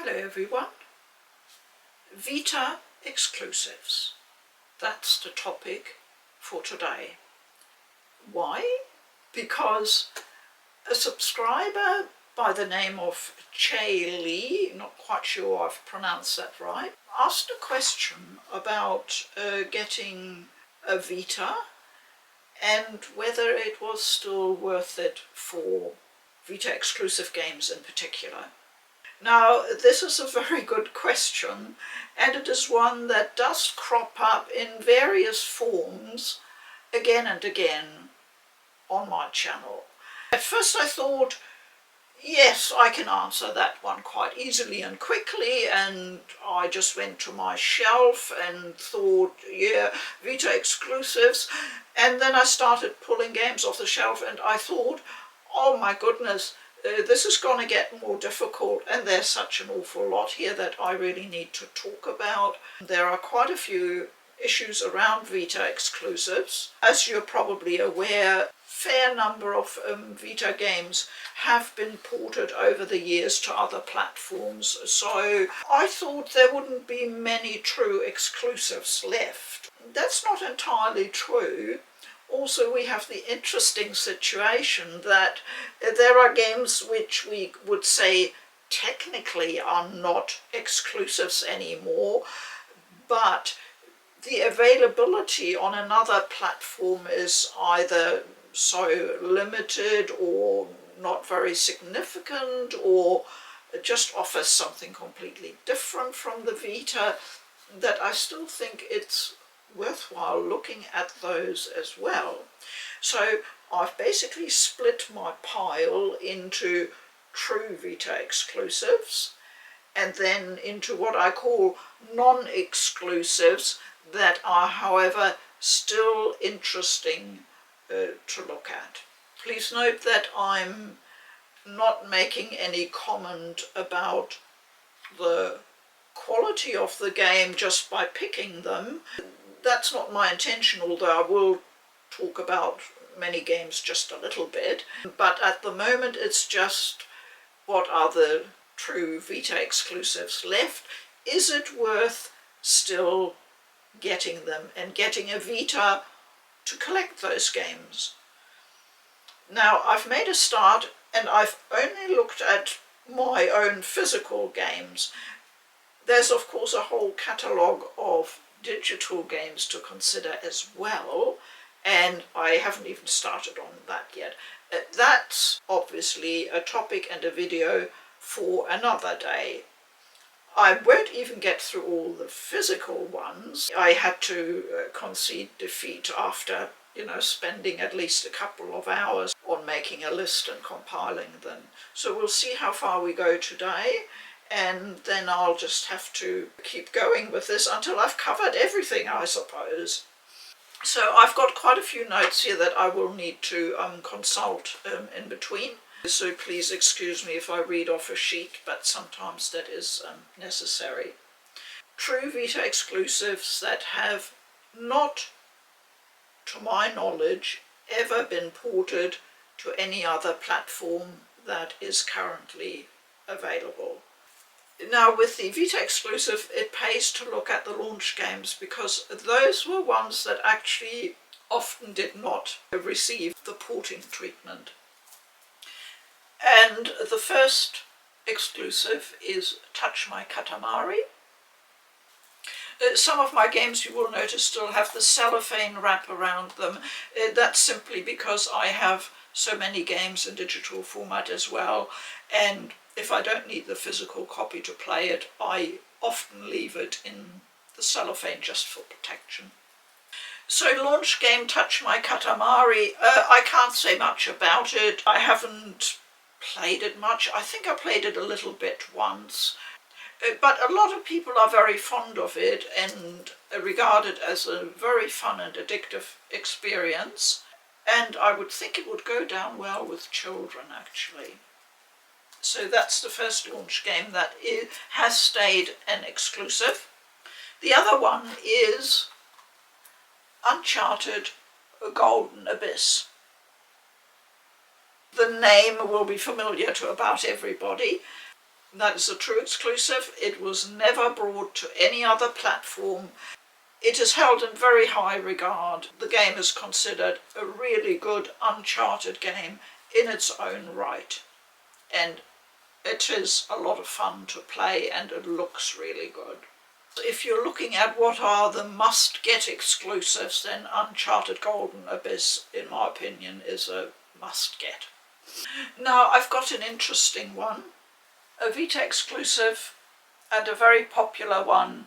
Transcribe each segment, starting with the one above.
Hello everyone. Vita exclusives. That's the topic for today. Why? Because a subscriber by the name of Che Lee, not quite sure I've pronounced that right, asked a question about getting a Vita and whether it was still worth it for Vita exclusive games in particular. Now, this is a very good question, and it is one that does crop up in various forms again and again on my channel. At first I thought, yes, I can answer that one quite easily and quickly, and I just went to my shelf and thought, yeah, Vita exclusives, and then I started pulling games off the shelf and I thought, oh my goodness, this is going to get more difficult, and there's such an awful lot here that I really need to talk about. There are quite a few issues around Vita exclusives. As you're probably aware, fair number of Vita games have been ported over the years to other platforms, so I thought there wouldn't be many true exclusives left. That's not entirely true. Also, we have the interesting situation that there are games which we would say technically are not exclusives anymore, but the availability on another platform is either so limited or not very significant, or just offers something completely different from the Vita, that I still think it's worthwhile looking at those as well. So I've basically split my pile into true Vita exclusives and then into what I call non-exclusives that are, however, still interesting to look at. Please note that I'm not making any comment about the quality of the game just by picking them. That's not my intention, although I will talk about many games just a little bit. But at the moment it's just what are the true Vita exclusives left. Is it worth still getting them and getting a Vita to collect those games? Now, I've made a start and I've only looked at my own physical games. There's of course a whole catalogue of digital games to consider as well, and I haven't even started on that yet. That's obviously a topic and a video for another day. I won't even get through all the physical ones. I had to concede defeat after, spending at least a couple of hours on making a list and compiling them. So we'll see how far we go today, and then I'll just have to keep going with this until I've covered everything, I suppose. So I've got quite a few notes here that I will need to consult in between. So please excuse me if I read off a sheet, but sometimes that is necessary. True Vita exclusives that have not, to my knowledge, ever been ported to any other platform that is currently available. Now, with the Vita exclusive, it pays to look at the launch games, because those were ones that actually often did not receive the porting treatment. And the first exclusive is My Katamari. Some of my games, you will notice, still have the cellophane wrap around them. That's simply because I have so many games in digital format as well, and if I don't need the physical copy to play it, I often leave it in the cellophane just for protection. So launch game My Katamari, I can't say much about it. I haven't played it much. I think I played it a little bit once. But a lot of people are very fond of it and regard it as a very fun and addictive experience. And I would think it would go down well with children, actually. So that's the first launch game that has stayed an exclusive. The other one is Uncharted Golden Abyss. The name will be familiar to about everybody. That is a true exclusive. It was never brought to any other platform. It is held in very high regard. The game is considered a really good Uncharted game in its own right. And it is a lot of fun to play and it looks really good. If you're looking at what are the must-get exclusives, then Uncharted Golden Abyss, in my opinion, is a must-get. Now, I've got an interesting one. A Vita exclusive and a very popular one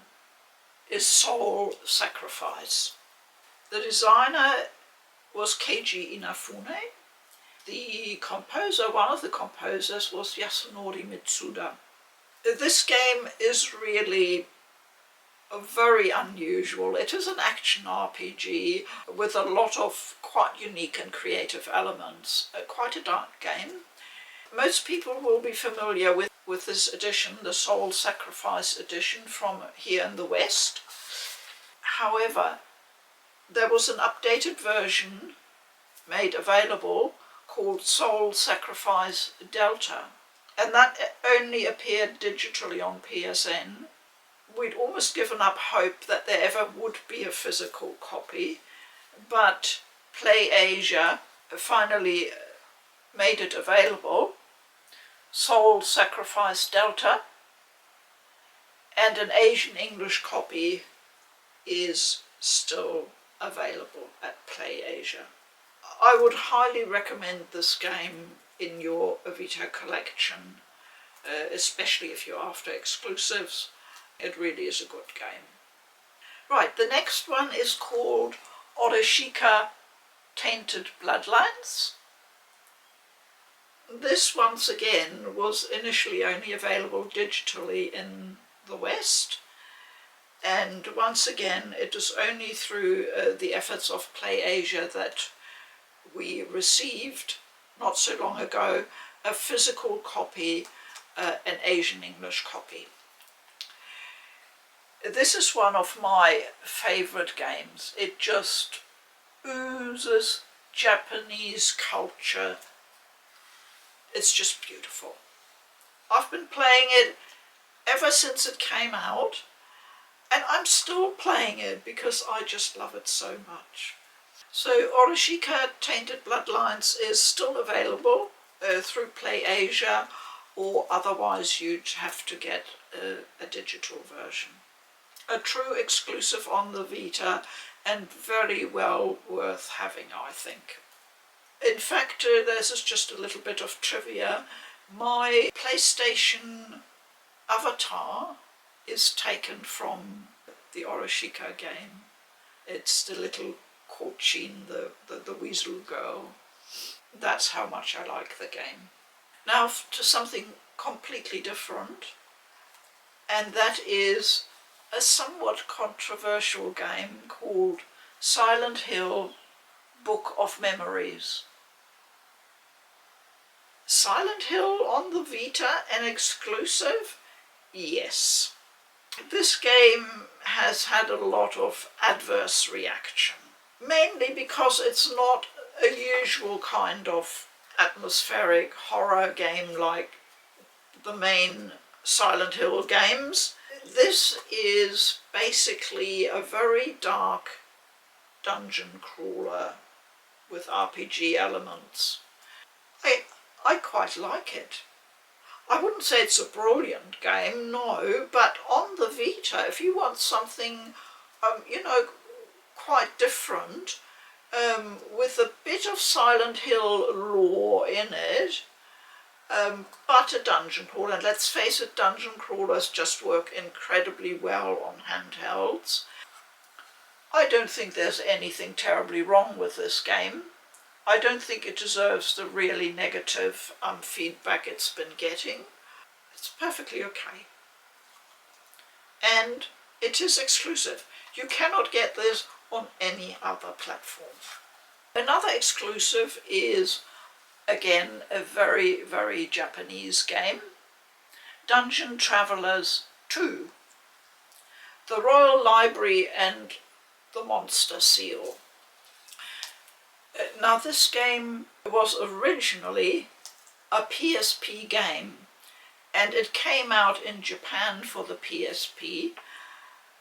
is Soul Sacrifice. The designer was Keiji Inafune. The composer, one of the composers, was Yasunori Mitsuda. This game is really very unusual. It is an action RPG with a lot of quite unique and creative elements. Quite a dark game. Most people will be familiar with this edition, the Soul Sacrifice edition from here in the West. However, there was an updated version made available called Soul Sacrifice Delta, and that only appeared digitally on PSN. We'd almost given up hope that there ever would be a physical copy, but PlayAsia finally made it available. Soul Sacrifice Delta, and an Asian English copy is still available at PlayAsia. I would highly recommend this game in your Vita collection, especially if you're after exclusives. It really is a good game. Right, the next one is called Oreshika Tainted Bloodlines. This, once again, was initially only available digitally in the West, and once again it is only through the efforts of PlayAsia that we received, not so long ago, a physical copy, an Asian English copy. This is one of my favourite games. It just oozes Japanese culture. It's just beautiful. I've been playing it ever since it came out, and I'm still playing it because I just love it so much. So Oreshika Tainted Bloodlines is still available through PlayAsia, or otherwise you'd have to get a digital version. A true exclusive on the Vita and very well worth having, I think. In fact, this is just a little bit of trivia. My PlayStation avatar is taken from the Oreshika game. It's the little Korchin, the weasel girl. That's how much I like the game. Now to something completely different, and that is a somewhat controversial game called Silent Hill Book of Memories. Silent Hill on the Vita, an exclusive? Yes. This game has had a lot of adverse reaction, mainly because it's not a usual kind of atmospheric horror game like the main Silent Hill games. This is basically a very dark dungeon crawler with RPG elements. I quite like it. I wouldn't say it's a brilliant game, no, but on the Vita, if you want something, quite different, with a bit of Silent Hill lore in it, but a dungeon crawler, and let's face it, dungeon crawlers just work incredibly well on handhelds. I don't think there's anything terribly wrong with this game. I don't think it deserves the really negative feedback it's been getting. It's perfectly okay. And it is exclusive. You cannot get this on any other platform. Another exclusive is, again, a very, very Japanese game, Dungeon Travelers 2, The Royal Library and the Monster Seal. Now this game was originally a PSP game, and it came out in Japan for the PSP.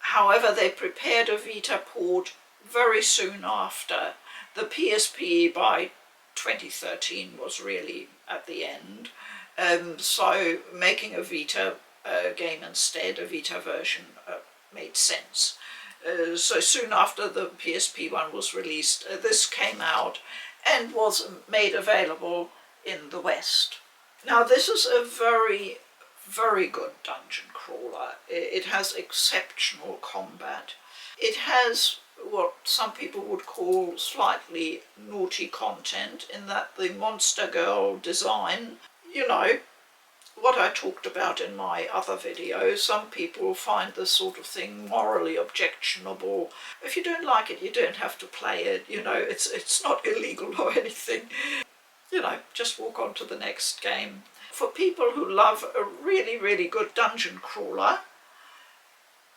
However, they prepared a Vita port very soon after. The PSP by 2013 was really at the end, so making a Vita game instead, a Vita version, made sense. So soon after the PSP one was released, this came out and was made available in the West. Now this is a very, very good dungeon crawler. It has exceptional combat. It has what some people would call slightly naughty content, in that the monster girl design, you know, what I talked about in my other video. Some people find this sort of thing morally objectionable. If you don't like it, you don't have to play it, you know, it's not illegal or anything. You know, just walk on to the next game. For people who love a really, really good dungeon crawler,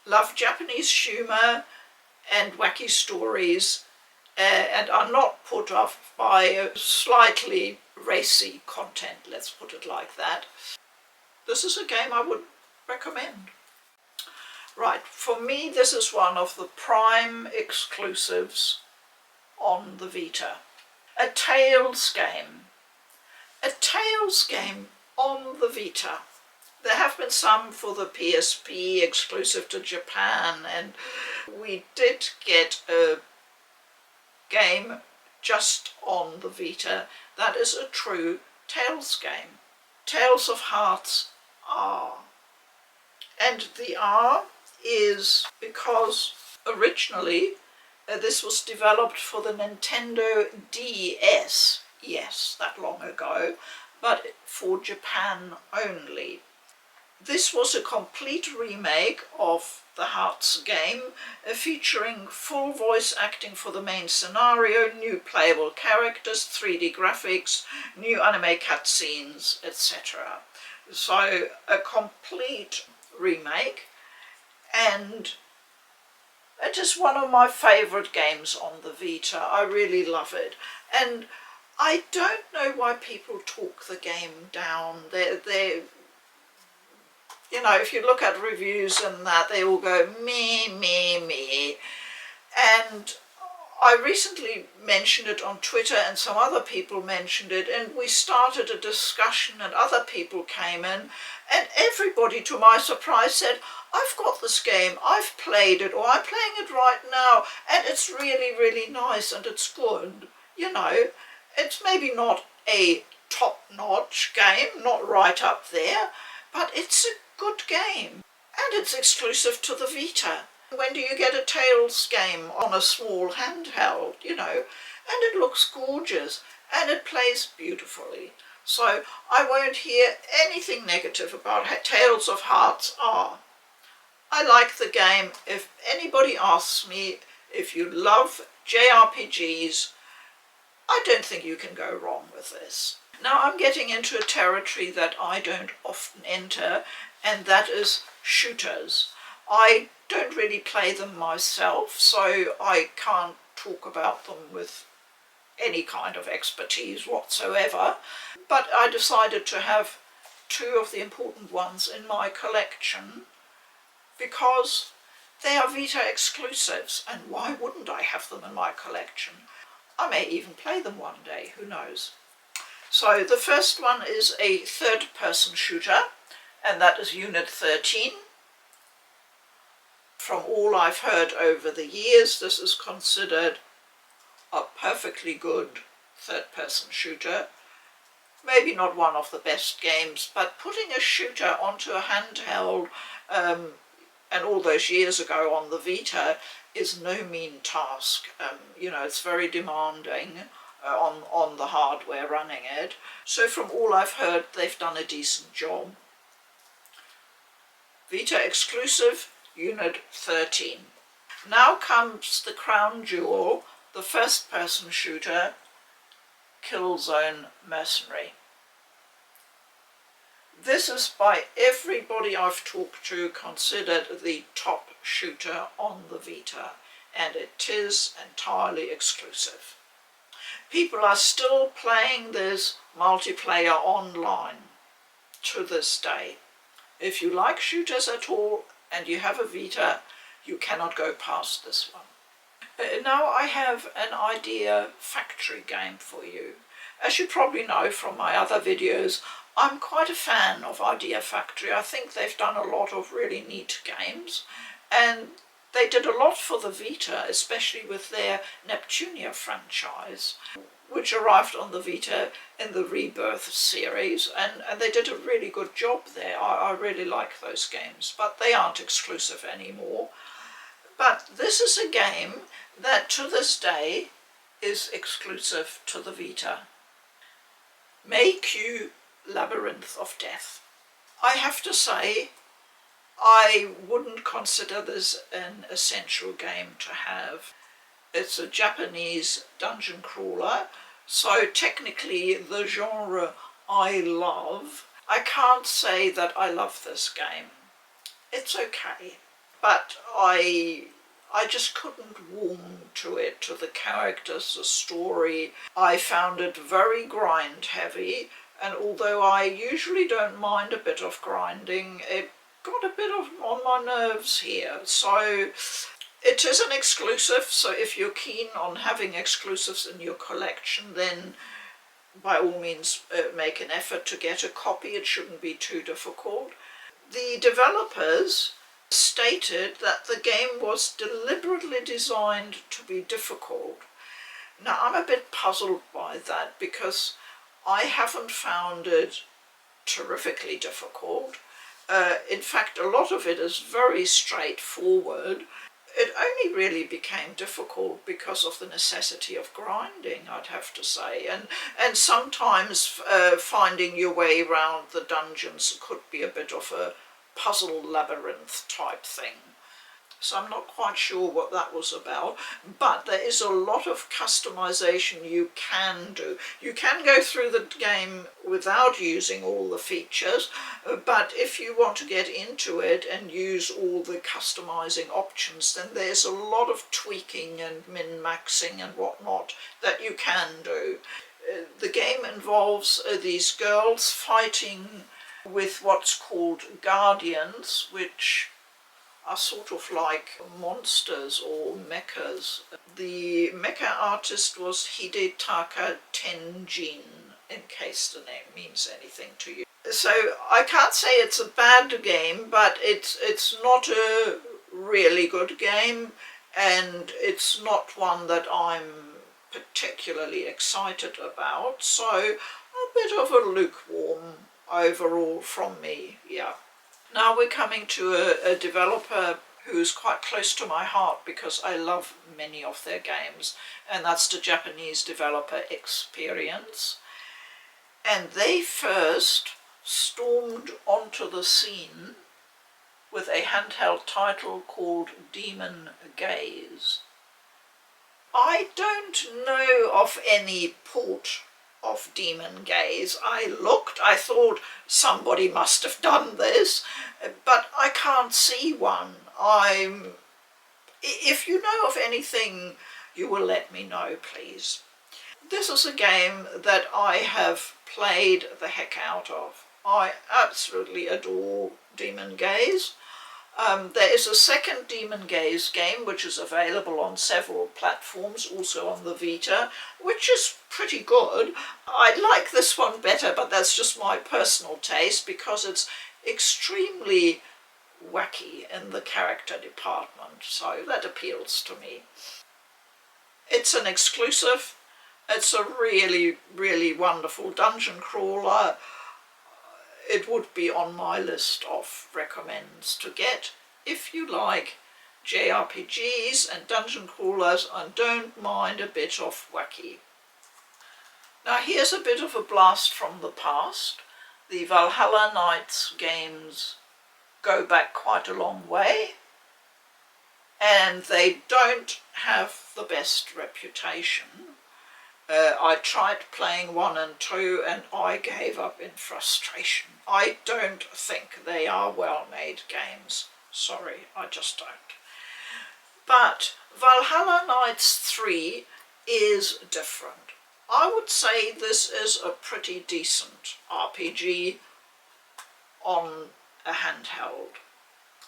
love Japanese humour and wacky stories, and are not put off by slightly racy content, let's put it like that, this is a game I would recommend. Right, for me this is one of the prime exclusives on the Vita. A Tales game. A Tales game on the Vita. There have been some for the PSP exclusive to Japan, and we did get a game just on the Vita that is a true Tales game. Tales of Hearts R. And the R is because originally this was developed for the Nintendo DS, yes, that long ago, but for Japan only. This was a complete remake of the Hearts game, featuring full voice acting for the main scenario, new playable characters, 3D graphics, new anime cutscenes, etc. So a complete remake, and it is one of my favourite games on the Vita. I really love it. And I don't know why people talk the game down. They're you know, if you look at reviews and that, they all go, me. And I recently mentioned it on Twitter, and some other people mentioned it, and we started a discussion, and other people came in, and everybody, to my surprise, said, I've got this game, I've played it, or I'm playing it right now, and it's really, really nice, and it's good. You know, it's maybe not a top-notch game, not right up there, but it's a good game, and it's exclusive to the Vita. When do you get a Tales game on a small handheld, you know? And it looks gorgeous, and it plays beautifully. So I won't hear anything negative about Tales of Hearts R. I like the game. If anybody asks me if you love JRPGs, I don't think you can go wrong with this. Now I'm getting into a territory that I don't often enter, and that is shooters. I don't really play them myself, so I can't talk about them with any kind of expertise whatsoever, but I decided to have two of the important ones in my collection because they are Vita exclusives, and why wouldn't I have them in my collection? I may even play them one day, who knows. So the first one is a third-person shooter, and that is Unit 13. From all I've heard over the years, this is considered a perfectly good third-person shooter. Maybe not one of the best games, but putting a shooter onto a handheld, and all those years ago on the Vita, is no mean task. You know, it's very demanding on the hardware running it. So from all I've heard, they've done a decent job. Vita exclusive, Unit 13. Now comes the crown jewel, the first-person shooter, Killzone Mercenary. This is by everybody I've talked to considered the top shooter on the Vita, and it is entirely exclusive. People are still playing this multiplayer online to this day. If you like shooters at all and you have a Vita, you cannot go past this one. Now I have an idea factory game for you. As you probably know from my other videos, I'm quite a fan of Idea Factory. I think they've done a lot of really neat games, and they did a lot for the Vita, especially with their Neptunia franchise, which arrived on the Vita in the Rebirth series, and they did a really good job there. I really like those games, but they aren't exclusive anymore. But this is a game that to this day is exclusive to the Vita. Mei Q, Labyrinth of Death. I have to say, I wouldn't consider this an essential game to have. It's a Japanese dungeon crawler, so technically the genre I love. I can't say that I love this game. It's okay, but I just couldn't warm to it, to the characters, the story. I found it very grind heavy, and although I usually don't mind a bit of grinding, it got a bit on my nerves here. So it is an exclusive, so if you're keen on having exclusives in your collection, then by all means make an effort to get a copy. It shouldn't be too difficult. The developers stated that the game was deliberately designed to be difficult. Now I'm a bit puzzled by that because I haven't found it terrifically difficult. In fact, a lot of it is very straightforward. It only really became difficult because of the necessity of grinding, I'd have to say, and sometimes finding your way around the dungeons could be a bit of a puzzle labyrinth type thing. So I'm not quite sure what that was about, but there is a lot of customization you can do. You can go through the game without using all the features, but if you want to get into it and use all the customizing options, then there's a lot of tweaking and min-maxing and whatnot that you can do. The game involves these girls fighting with what's called guardians, which are sort of like monsters or mechas. The mecha artist was Hidetaka Tenjin, in case the name means anything to you. So I can't say it's a bad game, but it's not a really good game, and it's not one that I'm particularly excited about, so a bit of a lukewarm overall from me, yeah. Now we're coming to a developer who's quite close to my heart because I love many of their games, and that's the Japanese developer Experience. And they first stormed onto the scene with a handheld title called Demon Gaze. I don't know of any port of Demon Gaze. I looked, I thought somebody must have done this, but I can't see one. If you know of anything, you will let me know, please. This is a game that I have played the heck out of. I absolutely adore Demon Gaze. There is a second Demon Gaze game which is available on several platforms, also on the Vita, which is pretty good. I like this one better, but that's just my personal taste because it's extremely wacky in the character department, so that appeals to me. It's an exclusive. It's a really, really wonderful dungeon crawler. It would be on my list of recommends to get if you like JRPGs and dungeon crawlers and don't mind a bit of wacky. Now here's a bit of a blast from the past. The Valhalla Knights games go back quite a long way, and they don't have the best reputation. I tried playing 1 and 2 and I gave up in frustration. I don't think they are well-made games. Sorry, I just don't. But Valhalla Knights 3 is different. I would say this is a pretty decent RPG on a handheld.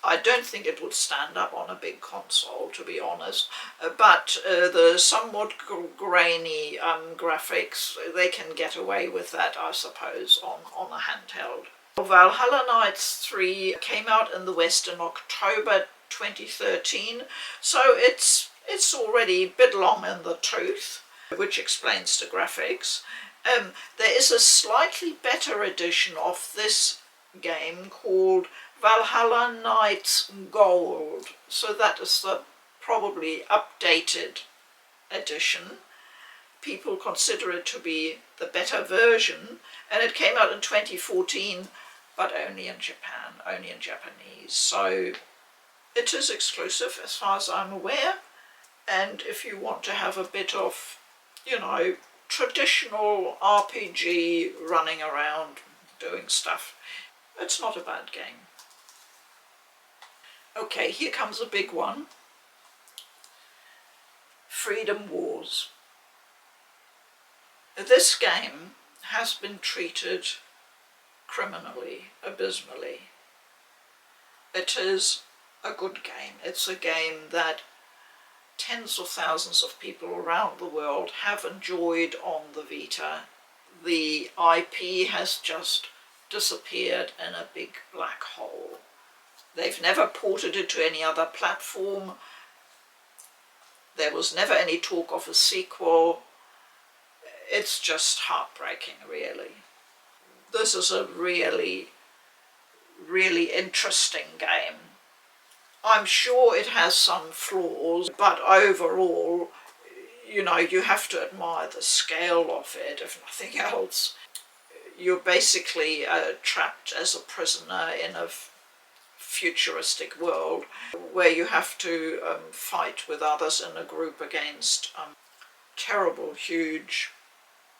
I don't think it would stand up on a big console, to be honest, but the somewhat grainy graphics, they can get away with that, I suppose, on a handheld. Valhalla Knights 3 came out in the West in October 2013, so it's already a bit long in the tooth, which explains the graphics. There is a slightly better edition of this game called Valhalla Knights Gold, so that is the probably updated edition. People consider it to be the better version, and it came out in 2014, but only in Japan, only in Japanese. So it is exclusive as far as I'm aware, and if you want to have a bit of, you know, traditional RPG running around doing stuff, it's not a bad game. Okay, here comes a big one. Freedom Wars. This game has been treated criminally, abysmally. It is a good game. It's a game that tens of thousands of people around the world have enjoyed on the Vita. The IP has just disappeared in a big black hole. They've never ported it to any other platform. There was never any talk of a sequel. It's just heartbreaking, really. This is a really, really interesting game. I'm sure it has some flaws, but overall, you know, you have to admire the scale of it, if nothing else. You're basically trapped as a prisoner in a futuristic world where you have to fight with others in a group against terrible, huge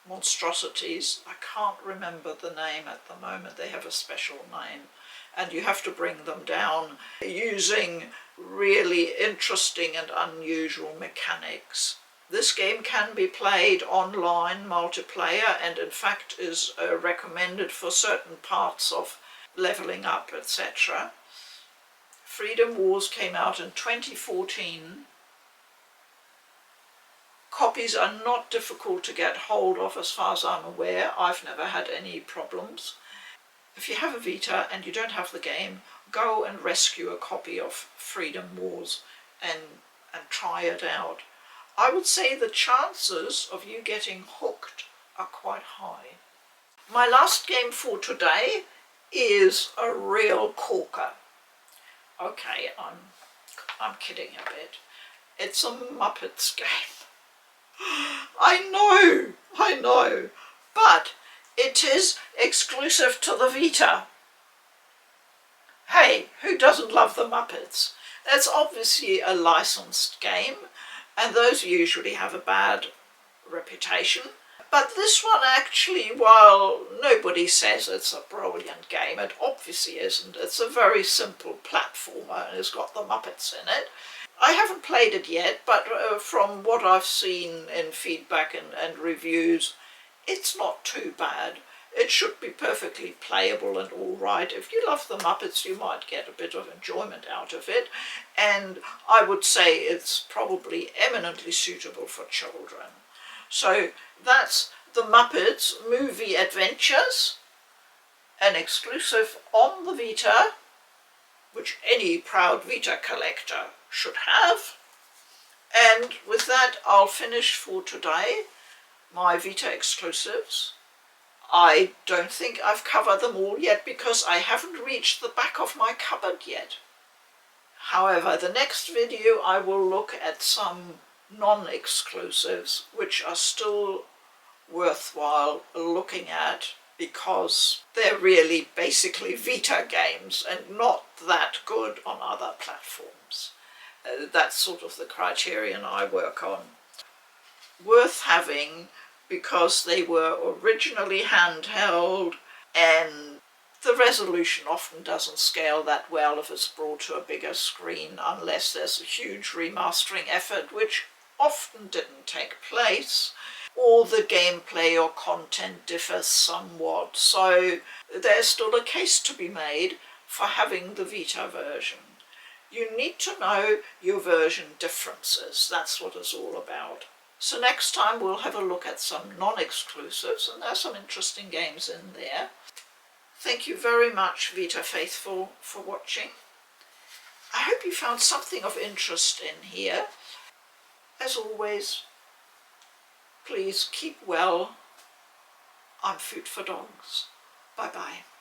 monstrosities. I can't remember the name at the moment. They have a special name, and you have to bring them down using really interesting and unusual mechanics. This game can be played online, multiplayer, and in fact is recommended for certain parts of leveling up, etc. Freedom Wars came out in 2014. Copies are not difficult to get hold of as far as I'm aware. I've never had any problems. If you have a Vita and you don't have the game, go and rescue a copy of Freedom Wars and try it out. I would say the chances of you getting hooked are quite high. My last game for today is a real corker. Okay, I'm kidding a bit. It's a Muppets game. I know, but it is exclusive to the Vita. Hey, who doesn't love the Muppets? That's obviously a licensed game, and those usually have a bad reputation. But this one actually, while nobody says it's a brilliant game, it obviously isn't. It's a very simple platformer and it's got the Muppets in it. I haven't played it yet, but from what I've seen in feedback and reviews, it's not too bad. It should be perfectly playable and all right. If you love the Muppets, you might get a bit of enjoyment out of it. And I would say it's probably eminently suitable for children. So that's the Muppets Movie Adventures, an exclusive on the Vita, which any proud Vita collector should have. And with that, I'll finish for today my Vita exclusives. I don't think I've covered them all yet because I haven't reached the back of my cupboard yet. However, the next video I will look at some non-exclusives which are still worthwhile looking at because they're really basically Vita games and not that good on other platforms. That's sort of the criterion I work on. Worth having because they were originally handheld, and the resolution often doesn't scale that well if it's brought to a bigger screen unless there's a huge remastering effort, which often didn't take place, or the gameplay or content differs somewhat. So there's still a case to be made for having the Vita version. You need to know your version differences. That's what it's all about. So next time we'll have a look at some non-exclusives, and there's some interesting games in there. Thank you very much, Vita Faithful, for watching. I hope you found something of interest in here. As always, please keep well. I'm Food for Dogs. Bye-bye.